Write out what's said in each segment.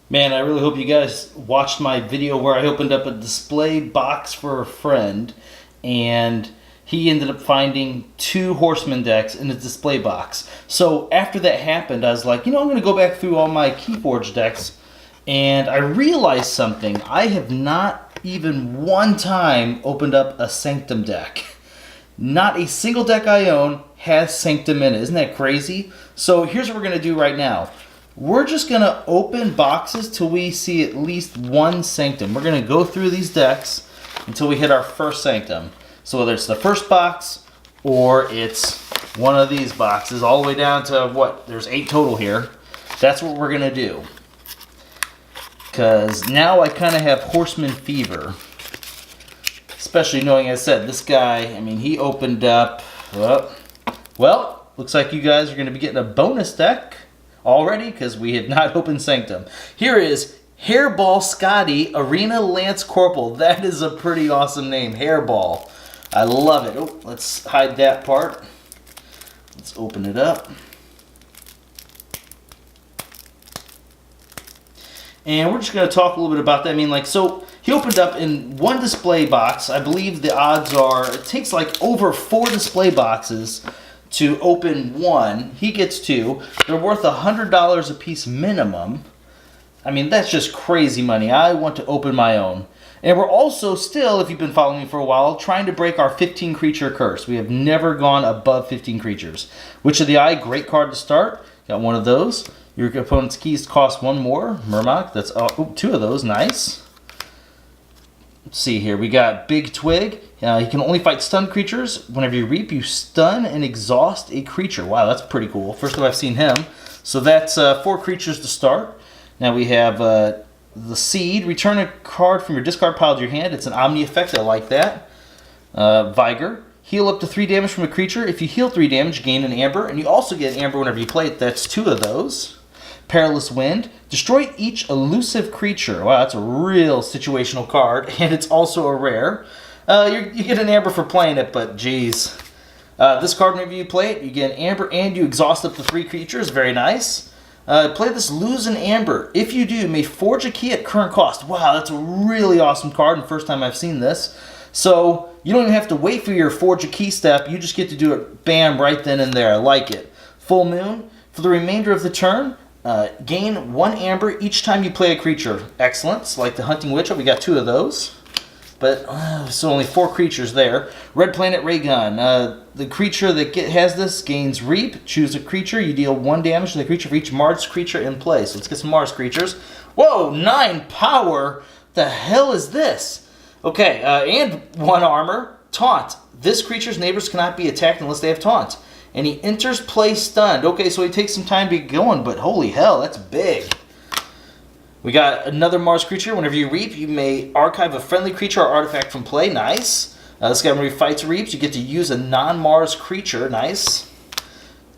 Man, I really hope you guys watched my video where I opened up a display box for a friend, and he ended up finding 2 Horseman decks in his display box. So after that happened, I was like, I'm going to go back through all my Keyforge decks, and I realized something. I have not even one time opened up a Sanctum deck. Not a single deck I own has Sanctum in it. Isn't that crazy? So here's what we're going to do right now. We're just going to open boxes till we see at least one Sanctum. We're going to go through these decks until we hit our first Sanctum. So whether it's the first box or it's one of these boxes, all the way down to what? There's 8 total here. That's what we're going to do. Because now I kind of have Horseman fever. Especially knowing, as I said, this guy, he opened up... Well, looks like you guys are going to be getting a bonus deck already, because we had not opened Sanctum. Here is Hairball Scotty Arena Lance Corporal. That is a pretty awesome name, Hairball. I love it. Oh, let's hide that part. Let's open it up. And we're just going to talk a little bit about that. So he opened up in one display box. I believe the odds are it takes like over 4 display boxes to open one. He gets 2. They're worth $100 a piece minimum. That's just crazy money. I want to open my own. And we're also still, if you've been following me for a while, trying to break our 15 creature curse. We have never gone above 15 creatures. Witch of the Eye, great card to start. Got one of those. Your opponent's keys cost 1 more. Murmok, that's 2 of those. Nice. Let's see here. We got Big Twig. He can only fight stunned creatures. Whenever you reap, you stun and exhaust a creature. Wow, that's pretty cool. First time I've seen him. So that's 4 creatures to start. Now we have the Seed. Return a card from your discard pile to your hand. It's an Omni effect. I like that. Vigor. Heal up to 3 damage from a creature. If you heal 3 damage, gain an Amber. And you also get an Amber whenever you play it. That's 2 of those. Perilous Wind. Destroy each elusive creature. Wow, that's a real situational card. And it's also a rare. You get an Amber for playing it, but geez. This card, whenever you play it, you get an Amber and you exhaust up to 3 creatures. Very nice. Play this, lose an Amber. If you do, you may forge a key at current cost. Wow, that's a really awesome card, and first time I've seen this. So you don't even have to wait for your forge a key step. You just get to do it, bam, right then and there. I like it. Full Moon. For the remainder of the turn, gain 1 Amber each time you play a creature. Excellent. It's like the Hunting Witch. We got 2 of those. But, so only 4 creatures there. Red Planet Ray Gun. The creature that has this gains Reap. Choose a creature. You deal 1 damage to the creature for each Mars creature in play. So let's get some Mars creatures. Whoa, 9 power. The hell is this? Okay, and 1 armor. Taunt. This creature's neighbors cannot be attacked unless they have Taunt. And he enters play stunned. Okay, so he takes some time to get going, but holy hell, that's big. We got another Mars creature. Whenever you reap, you may archive a friendly creature or artifact from play. Nice. This guy, whenever he fights reaps, you get to use a non-Mars creature. Nice.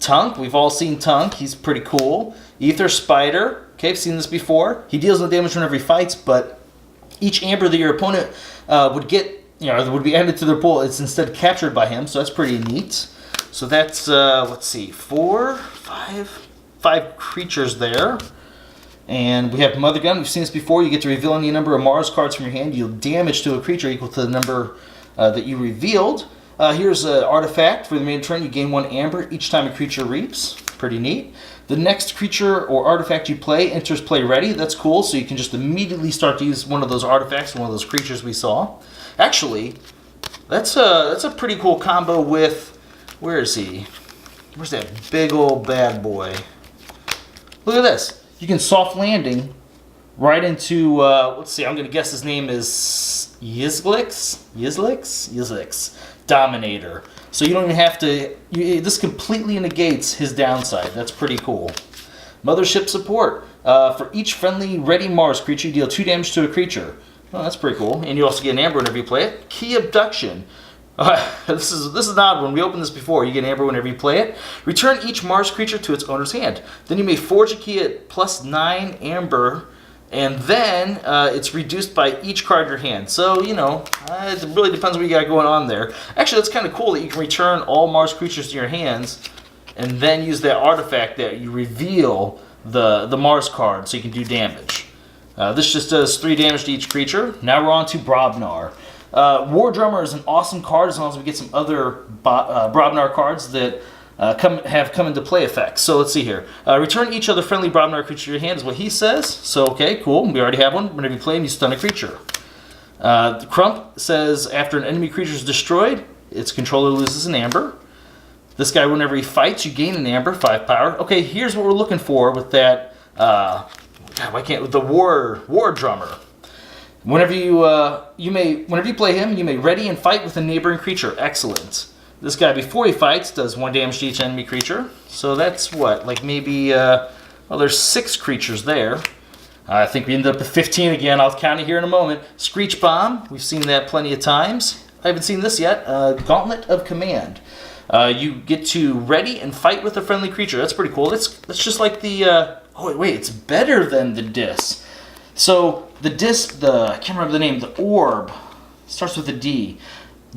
Tunk. We've all seen Tunk. He's pretty cool. Ether Spider. Okay, I've seen this before. He deals no damage whenever he fights, but each Amber that your opponent would get, would be added to their pool, it's instead captured by him, so that's pretty neat. So that's, let's see, 5 creatures there. And we have Mother Gun. We've seen this before. You get to reveal any number of Mars cards from your hand. You deal damage to a creature equal to the number that you revealed. Here's an artifact. For the main turn, you gain 1 Amber each time a creature reaps. Pretty neat. The next creature or artifact you play enters play ready. That's cool. So you can just immediately start to use one of those artifacts, one of those creatures we saw. Actually, that's a pretty cool combo with... Where is he? Where's that big old bad boy? Look at this. You can soft landing right into, let's see, I'm going to guess his name is Yizlix? Dominator. So you don't even have to, this completely negates his downside. That's pretty cool. Mothership Support. For each friendly ready Mars creature, you deal 2 damage to a creature. Oh, that's pretty cool. And you also get an Amber whenever you play it. Key Abduction. This is an odd one. We opened this before. You get an Amber whenever you play it. Return each Mars creature to its owner's hand. Then you may forge a key at +9 Amber, and then it's reduced by each card in your hand. So, it really depends what you got going on there. Actually, that's kind of cool that you can return all Mars creatures to your hands and then use that artifact that you reveal the Mars card so you can do damage. This just does 3 damage to each creature. Now we're on to Brobnar. War Drummer is an awesome card as long as we get some other Brobnar cards that have come into play effects. So let's see here. Return each other friendly Brobnar creature to your hand is what he says. So okay, cool. We already have one. Whenever you play him, you stun a creature. The Crump says after an enemy creature is destroyed, its controller loses an amber. This guy, whenever he fights, you gain an amber, 5 power. Okay, here's what we're looking for with that. God, why can't with the War Drummer? Whenever you play him, you may ready and fight with a neighboring creature. Excellent. This guy, before he fights, does 1 damage to each enemy creature. So that's what, like maybe, well, there's 6 creatures there. I think we ended up with 15 again. I'll count it here in a moment. Screech Bomb, we've seen that plenty of times. I haven't seen this yet. Gauntlet of Command. You get to ready and fight with a friendly creature. That's pretty cool. That's just like the, oh wait, it's better than the Dis. So the Dis, I can't remember the name, the Orb, starts with a D.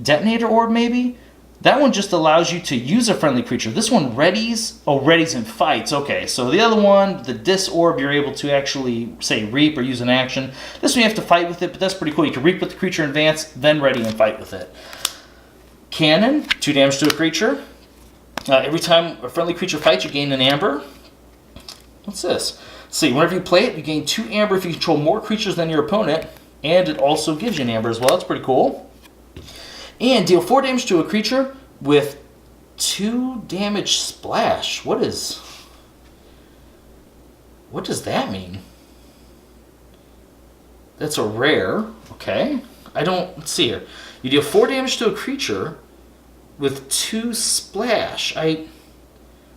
Detonator Orb maybe? That one just allows you to use a friendly creature. This one readies and fights. Okay, so the other one, the Dis Orb, you're able to actually, say, reap or use an action. This one you have to fight with it, but that's pretty cool. You can reap with the creature in advance, then ready and fight with it. Cannon, 2 damage to a creature. Every time a friendly creature fights, you gain an amber. What's this? Let's see, whenever you play it, you gain 2 amber if you control more creatures than your opponent, and it also gives you an amber as well. It's pretty cool. And deal 4 damage to a creature with 2 damage splash. What does that mean? That's a rare. Okay. Let's see here. You deal 4 damage to a creature with 2 splash. I'm going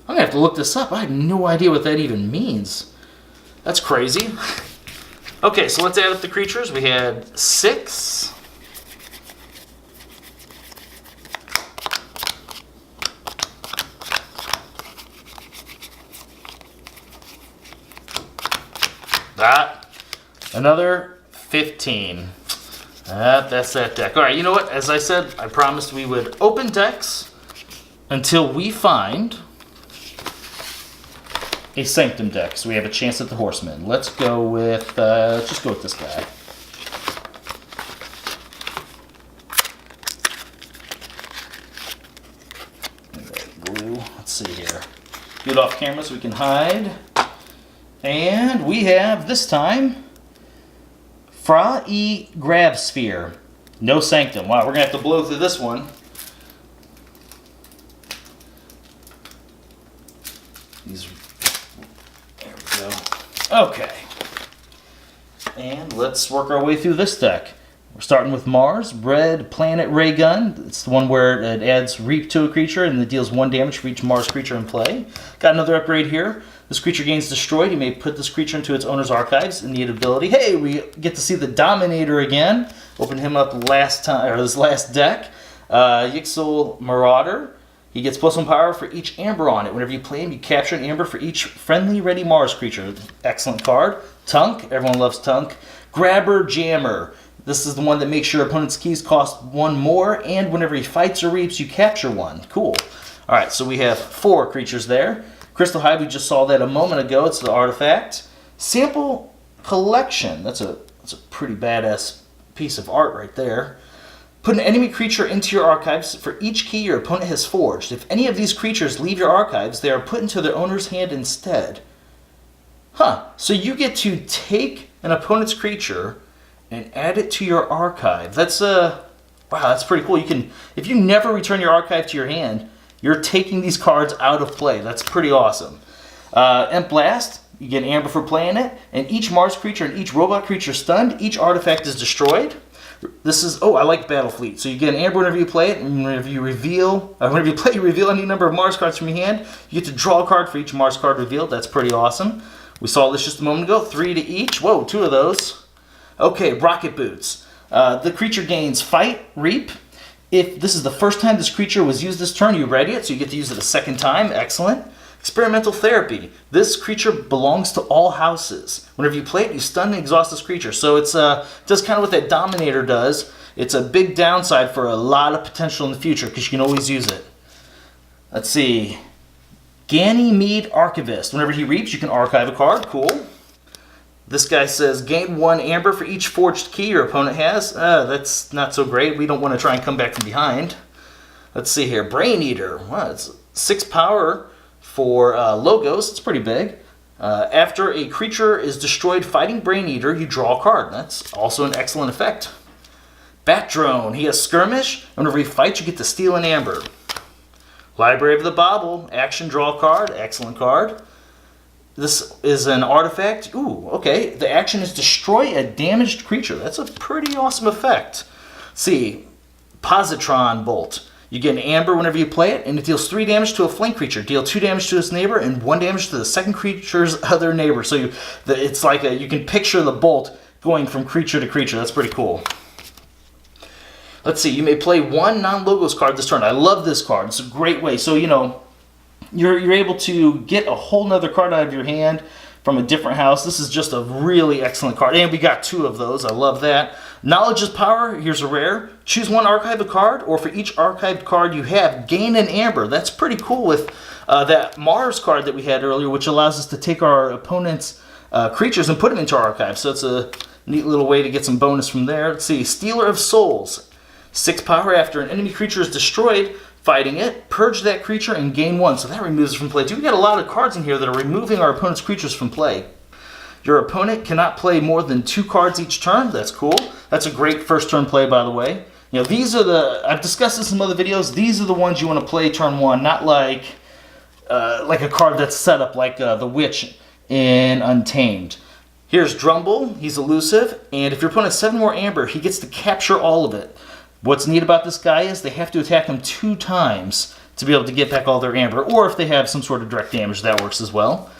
to have to look this up. I have no idea what that even means. That's crazy. Okay, so let's add up the creatures. We had 6. Another 15. That's that deck. All right, you know what? As I said, I promised we would open decks until we find a Sanctum deck. So we have a chance at the Horseman. Let's go with, let's just go with this guy. Glue. Let's see here. Get off camera so we can hide. And we have, this time, Fra-E Grab Sphere. No Sanctum. Wow, we're going to have to blow through this one. There we go. Okay. And let's work our way through this deck. We're starting with Mars, Red Planet Ray Gun. It's the one where it adds Reap to a creature and it deals 1 damage for each Mars creature in play. Got another upgrade here. This creature gains destroyed. You may put this creature into its owner's archives. A neat ability. Hey, we get to see the Dominator again. Opened him up last time, or this last deck. Yixel Marauder. He gets +1 power for each amber on it. Whenever you play him, you capture an amber for each friendly ready Mars creature. Excellent card. Tunk. Everyone loves Tunk. Grabber Jammer. This is the one that makes your opponent's keys cost 1 more, and whenever he fights or reaps, you capture 1. Cool. All right, so we have 4 creatures there. Crystal Hive, we just saw that a moment ago. It's the artifact. Sample Collection. That's a pretty badass piece of art right there. Put an enemy creature into your archives for each key your opponent has forged. If any of these creatures leave your archives, they are put into their owner's hand instead. Huh. So you get to take an opponent's creature and add it to your archive. That's wow, that's pretty cool. You can, if you never return your archive to your hand, you're taking these cards out of play. That's pretty awesome. Imp Blast, you get an amber for playing it, and each Mars creature and each robot creature stunned, each artifact is destroyed. This is, oh, I like Battle Fleet. So you get an amber whenever you play it, and whenever you reveal any number of Mars cards from your hand, you get to draw a card for each Mars card revealed. That's pretty awesome. We saw this just a moment ago, 3 to each. Whoa, 2 of those. Okay, Rocket Boots. The creature gains Fight, Reap. If this is the first time this creature was used this turn, you ready it, so you get to use it a second time. Excellent. Experimental Therapy. This creature belongs to all houses. Whenever you play it, you stun and exhaust this creature. So it's does kind of what that Dominator does. It's a big downside for a lot of potential in the future because you can always use it. Let's see. Ganymede Archivist. Whenever he reaps, you can archive a card. Cool. This guy says, gain 1 amber for each forged key your opponent has. That's not so great. We don't want to try and come back from behind. Let's see here. Brain Eater. Wow, it's 6 power for logos. It's pretty big. After a creature is destroyed fighting Brain Eater, you draw a card. That's also an excellent effect. Bat Drone. He has Skirmish. Whenever he fights, you get to steal an amber. Library of the Bauble. Action, draw a card. Excellent card. This is an artifact. Ooh, okay. The action is destroy a damaged creature. That's a pretty awesome effect. Let's see. Positron Bolt. You get an amber whenever you play it, and it deals 3 damage to a flank creature. Deal 2 damage to its neighbor and 1 damage to the second creature's other neighbor. So it's like you can picture the bolt going from creature to creature. That's pretty cool. Let's see. You may play 1 non-logos card this turn. I love this card. It's a great way. So, you know, you're able to get a whole nother card out of your hand from a different house. This is just a really excellent card. And we got 2 of those. I love that. Knowledge is power. Here's a rare. Choose 1 archive card, or for each archived card you have, gain an amber. That's pretty cool with that Mars card that we had earlier, which allows us to take our opponent's creatures and put them into our archive. So it's a neat little way to get some bonus from there. Let's see. Stealer of Souls. 6 power. After an enemy creature is destroyed, fighting it, purge that creature and gain 1. So that removes it from play too. We got a lot of cards in here that are removing our opponent's creatures from play. Your opponent cannot play more than 2 cards each turn. That's cool. That's a great first turn play, by the way. You know, these are I've discussed this in some other videos. These are the ones you want to play turn 1, not like a card that's set up like the Witch in Untamed. Here's Drumble. He's elusive, and if your opponent has 7 more amber, he gets to capture all of it. What's neat about this guy is they have to attack him 2 times to be able to get back all their amber, or if they have some sort of direct damage, that works as well.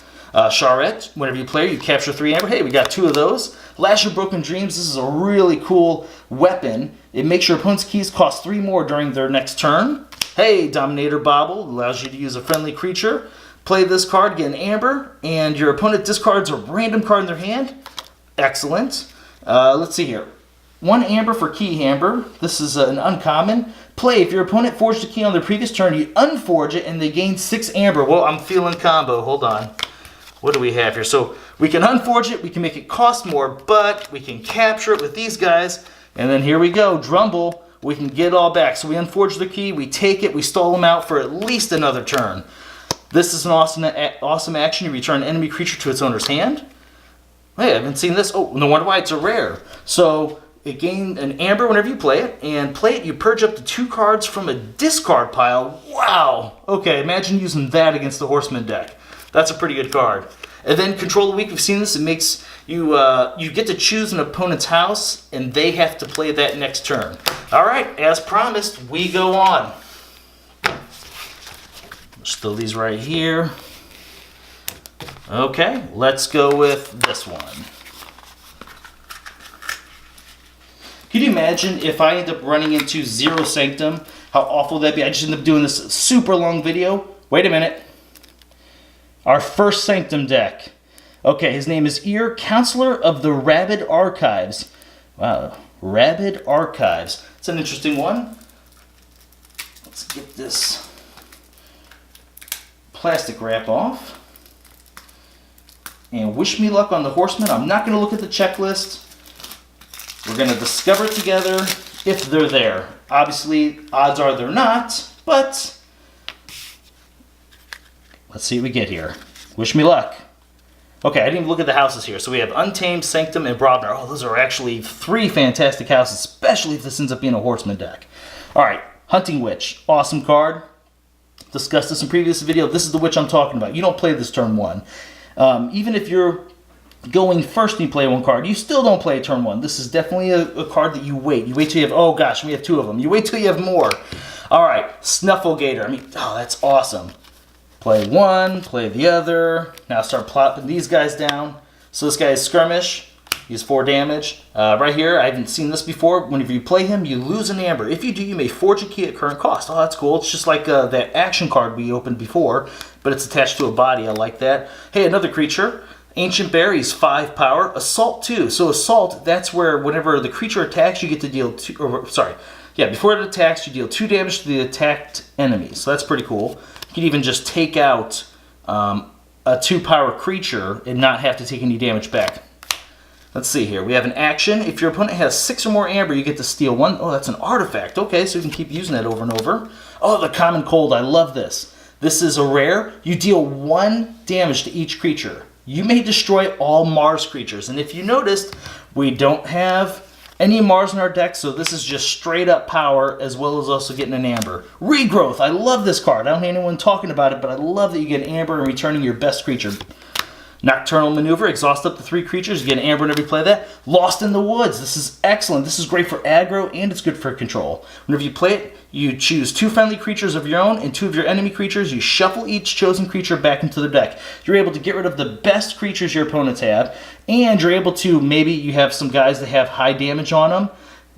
Charette, whenever you play, you capture 3 amber. Hey, we got 2 of those. Lash of Broken Dreams, this is a really cool weapon. It makes your opponent's keys cost 3 more during their next turn. Hey, Dominator Bauble, allows you to use a friendly creature. Play this card, get an amber, and your opponent discards a random card in their hand. Excellent. Let's see here. 1 amber for Key Amber. This is an uncommon. Play, if your opponent forged a key on their previous turn, you unforge it and they gain 6 amber. Well, I'm feeling combo. Hold on. What do we have here? So we can unforge it, we can make it cost more, but we can capture it with these guys. And then here we go, Drumble. We can get it all back. So we unforge the key, we take it, we stall them out for at least another turn. This is an awesome action. You return an enemy creature to its owner's hand. Hey, I haven't seen this. Oh, no wonder why it's a rare. So it gained an amber whenever you play it, and play it, you purge up to 2 cards from a discard pile. Wow! Okay, imagine using that against the Horseman deck. That's a pretty good card. And then Control the Weak, we've seen this. It makes you, you get to choose an opponent's house, and they have to play that next turn. All right, as promised, we go on. Let's throw these right here. Okay, let's go with this one. Can you imagine if I end up running into 0 Sanctum? How awful that'd be. I just end up doing this super long video. Wait a minute. Our first Sanctum deck. Okay, his name is Ear, Counselor of the Rabid Archives. Wow, Rabid Archives. It's an interesting one. Let's get this plastic wrap off. And wish me luck on the Horseman. I'm not going to look at the checklist. We're going to discover together if they're there. Obviously, odds are they're not, but let's see what we get here. Wish me luck. Okay, I didn't even look at the houses here. So we have Untamed, Sanctum, and Brobner. Oh, those are actually 3 fantastic houses, especially if this ends up being a Horseman deck. All right, Hunting Witch. Awesome card. Discussed this in previous video. This is the witch I'm talking about. You don't play this turn 1. Even if you're going first and you play 1 card, you still don't play turn 1. This is definitely a card that you wait. You wait till you have, oh gosh, we have 2 of them. You wait till you have more. All right, Snufflegator. I mean, oh, that's awesome. Play 1, play the other. Now start plopping these guys down. So this guy is Skirmish. He's 4 damage. Right here, I haven't seen this before. Whenever you play him, you lose an amber. If you do, you may forge a key at current cost. Oh, that's cool. It's just like that action card we opened before, but it's attached to a body. I like that. Hey, another creature. Ancient Bear, he's 5 power. Assault 2. So Assault, that's where whenever the creature attacks, you get to deal 2, or sorry. Yeah, before it attacks, you deal 2 damage to the attacked enemy. So that's pretty cool. You can even just take out a 2 power creature and not have to take any damage back. Let's see here. We have an action. If your opponent has 6 or more amber, you get to steal 1. Oh, that's an artifact. Okay, so you can keep using that over and over. Oh, the common cold. I love this. This is a rare. You deal 1 damage to each creature. You may destroy all Mars creatures. And if you noticed, we don't have any Mars in our deck, so this is just straight up power, as well as also getting an amber. Regrowth. I love this card. I don't hear anyone talking about it, but I love that you get an amber and returning your best creature. Nocturnal Maneuver, exhaust up to 3 creatures, you get an amber whenever you play that. Lost in the Woods, this is excellent. This is great for aggro and it's good for control. Whenever you play it, you choose 2 friendly creatures of your own and 2 of your enemy creatures. You shuffle each chosen creature back into the deck. You're able to get rid of the best creatures your opponents have, and you're able to, maybe you have some guys that have high damage on them.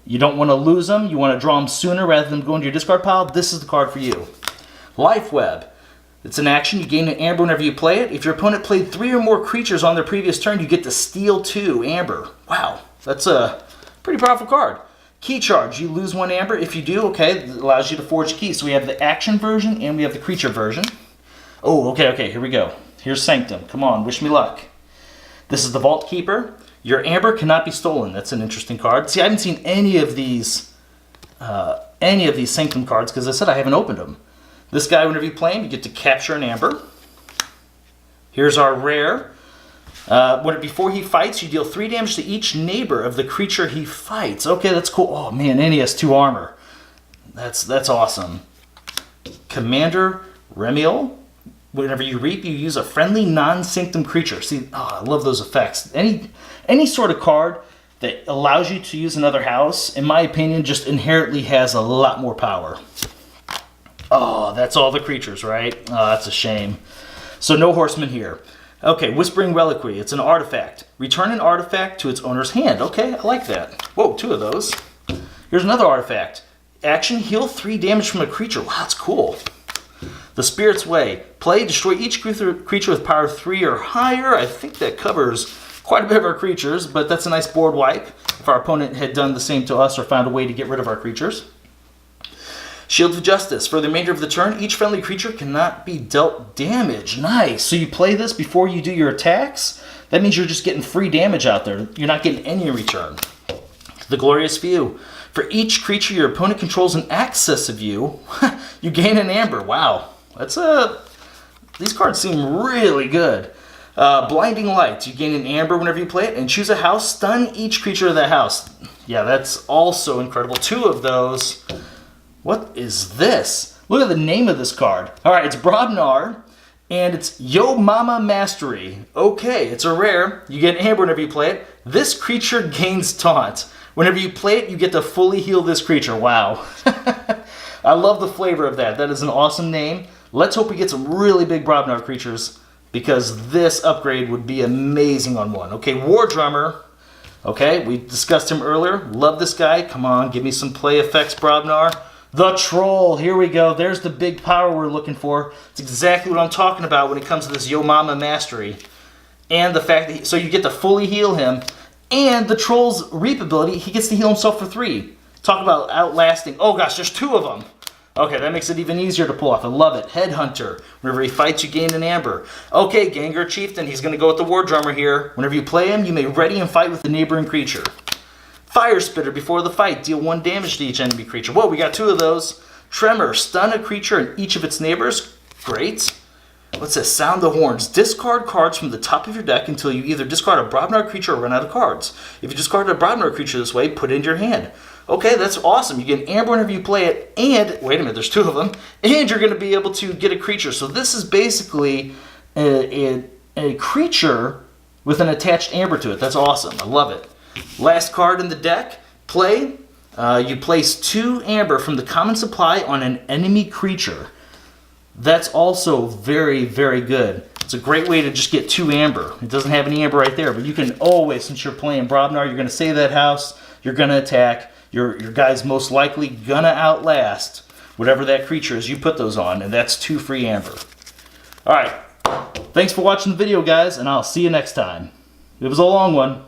You don't want to lose them. You want to draw them sooner rather than go into your discard pile. This is the card for you. Life Web. It's an action. You gain an amber whenever you play it. If your opponent played 3 or more creatures on their previous turn, you get to steal 2 amber. Wow, that's a pretty powerful card. Key charge. You lose 1 amber. If you do, okay, it allows you to forge keys. So we have the action version and we have the creature version. Oh, okay, here we go. Here's Sanctum. Come on, wish me luck. This is the Vault Keeper. Your amber cannot be stolen. That's an interesting card. See, I haven't seen any of these Sanctum cards because I said I haven't opened them. This guy, whenever you play him, you get to capture an amber. Here's our rare. Before he fights, you deal 3 damage to each neighbor of the creature he fights. Okay, that's cool. Oh man, and he has 2 armor. That's awesome. Commander Remiel. Whenever you reap, you use a friendly non-Sanctum creature. See, I love those effects. Any sort of card that allows you to use another house, in my opinion, just inherently has a lot more power. Oh, that's all the creatures, right? Oh, that's a shame. So no horsemen here. Okay, Whispering Reliquary. It's an artifact. Return an artifact to its owner's hand. Okay, I like that. Whoa, 2 of those. Here's another artifact. Action, heal 3 damage from a creature. Wow, that's cool. The Spirit's Way. Play, destroy each creature with power 3 or higher. I think that covers quite a bit of our creatures, but that's a nice board wipe if our opponent had done the same to us or found a way to get rid of our creatures. Shield of Justice. For the remainder of the turn, each friendly creature cannot be dealt damage. Nice. So you play this before you do your attacks? That means you're just getting free damage out there. You're not getting any in return. The Glorious View. For each creature your opponent controls in excess of you, you gain an amber. Wow. These cards seem really good. Blinding Lights. You gain an amber whenever you play it, and choose a house. Stun each creature of that house. Yeah, that's also incredible. 2 of those. What is this? Look at the name of this card. All right, it's Brobnar, and it's Yo Mama Mastery. Okay, it's a rare. You get an amber whenever you play it. This creature gains taunt. Whenever you play it, you get to fully heal this creature. Wow. I love the flavor of that. That is an awesome name. Let's hope we get some really big Brobnar creatures, because this upgrade would be amazing on one. Okay, War Drummer. Okay, we discussed him earlier. Love this guy. Come on, give me some play effects, Brobnar. The Troll, here we go. There's the big power we're looking for. It's exactly what I'm talking about when it comes to this Yo Mama Mastery. And the fact that, so you get to fully heal him. And the Troll's Reap ability, he gets to heal himself for 3. Talk about outlasting. Oh gosh, there's 2 of them. Okay, that makes it even easier to pull off. I love it. Headhunter. Whenever he fights, you gain an amber. Okay, Gengar Chieftain, he's going to go with the War Drummer here. Whenever you play him, you may ready and fight with the neighboring creature. Fire Spitter. Before the fight, deal 1 damage to each enemy creature. Whoa, we got 2 of those. Tremor. Stun a creature and each of its neighbors. Great. What's this? Sound the Horns. Discard cards from the top of your deck until you either discard a Brobnar creature or run out of cards. If you discard a Brobnar creature this way, put it into your hand. Okay, that's awesome. You get an amber whenever you play it, and, wait a minute, there's 2 of them, and you're going to be able to get a creature. So this is basically a creature with an attached amber to it. That's awesome. I love it. Last card in the deck, play. You place 2 amber from the common supply on an enemy creature. That's also very, very good. It's a great way to just get 2 amber. It doesn't have any amber right there, but you can always, since you're playing Brobnar, you're going to save that house, you're going to attack, your guy's most likely going to outlast whatever that creature is you put those on, and that's 2 free amber. Alright, thanks for watching the video, guys, and I'll see you next time. It was a long one.